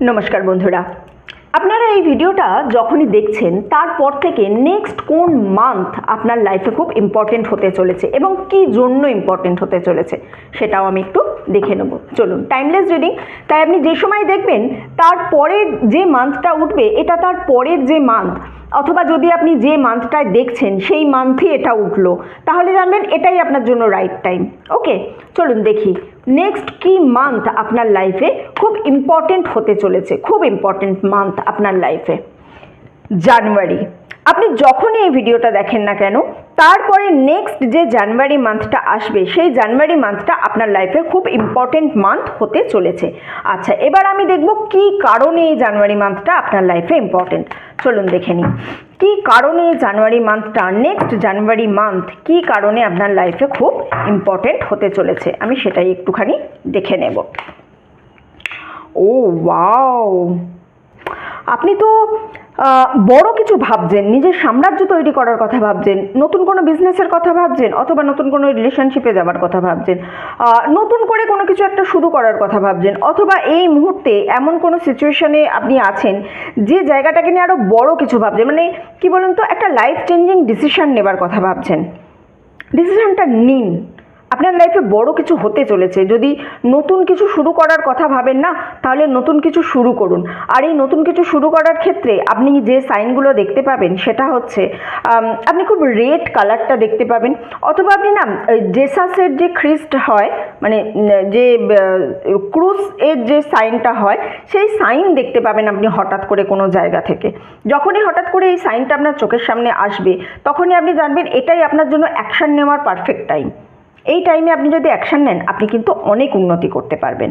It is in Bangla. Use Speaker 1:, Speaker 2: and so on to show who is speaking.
Speaker 1: নমস্কার বন্ধুরা, আপনারা এই ভিডিওটা যখনই দেখছেন তারপর থেকে নেক্সট কোন মান্থ আপনার লাইফে খুব ইম্পর্টেন্ট হতে চলেছে এবং কি জন্য ইম্পর্টেন্ট হতে চলেছে সেটাও আমি একটু দেখে নেব। চলুন, টাইমলেস রিডিং, তাই আপনি যে সময় দেখবেন তারপরের যে মান্থটা উঠবে এটা তার পরের যে মান্থ, অথবা যদি আপনি যে মান্থটায় দেখছেন সেই মান্থই এটা উঠলো, তাহলে জানবেন এটাই আপনার জন্য রাইট টাইম। ওকে, চলুন দেখি নেক্সট কি মান্থ আপনার লাইফে খুব ইম্পর্টেন্ট হতে চলেছে। খুব ইম্পর্টেন্ট মান্থ আপনার লাইফে জানুয়ারি। আপনি যখনই এই ভিডিওটা দেখেন না কেন, তারপরে নেক্সট যে জানুয়ারি মান্থটা আসবে সেই জানুয়ারি মান্থটা আপনার লাইফের খুব ইম্পর্টেন্ট মান্থ হতে চলেছে। আচ্ছা, এবার আমি দেখব কি কারণে এই জানুয়ারি মান্থটা আপনার লাইফে ইম্পর্টেন্ট। চলুন দেখে নিই কী কারণে জানুয়ারি মান্থটা, নেক্সট জানুয়ারি মান্থ কী কারণে আপনার লাইফে খুব ইম্পর্টেন্ট হতে চলেছে, আমি সেটাই একটুখানি দেখে নেব। ও ওয়াও, আপনি তো বড় কিছু ভাবছেন, নিজের সাম্রাজ্য তৈরি করার কথা ভাবছেন, নতুন কোনো বিজনেসের কথা ভাবছেন, অথবা নতুন কোনো রিলেশনশিপে যাওয়ার কথা ভাবছেন, নতুন করে কোনো কিছু একটা শুরু করার কথা ভাবছেন, অথবা এই মুহূর্তে এমন কোনো সিচুয়েশনে আপনি আছেন যে জায়গাটাকে নিয়ে আরও বড় কিছু ভাবছেন, মানে কি বলুন তো, একটা লাইফ চেঞ্জিং ডিসিশন নেবার কথা ভাবছেন। ডিসিশনটা নিন, আপনার লাইফে বড় কিছু হতে চলেছে। যদি নতুন কিছু শুরু করার কথা ভাবেন না, তাহলে নতুন কিছু শুরু করুন। আর এই নতুন কিছু শুরু করার ক্ষেত্রে আপনি যে সাইনগুলো দেখতে পাবেন সেটা হচ্ছে আপনি খুব রেড কালারটা দেখতে পাবেন, অথবা আপনি না জেসাসের যে খ্রিস্ট হয়, মানে যে ক্রুস এর যে সাইনটা হয়, সেই সাইন দেখতে পাবেন আপনি হঠাৎ করে কোনো জায়গা থেকে। যখনই হঠাৎ করে এই সাইনটা আপনার চোখের সামনে আসবে, তখনই আপনি জানবেন এটাই আপনার জন্য অ্যাকশন নেওয়ার পারফেক্ট টাইম। এই টাইমে আপনি যদি অ্যাকশন নেন, আপনি কিন্তু অনেক উন্নতি করতে পারবেন।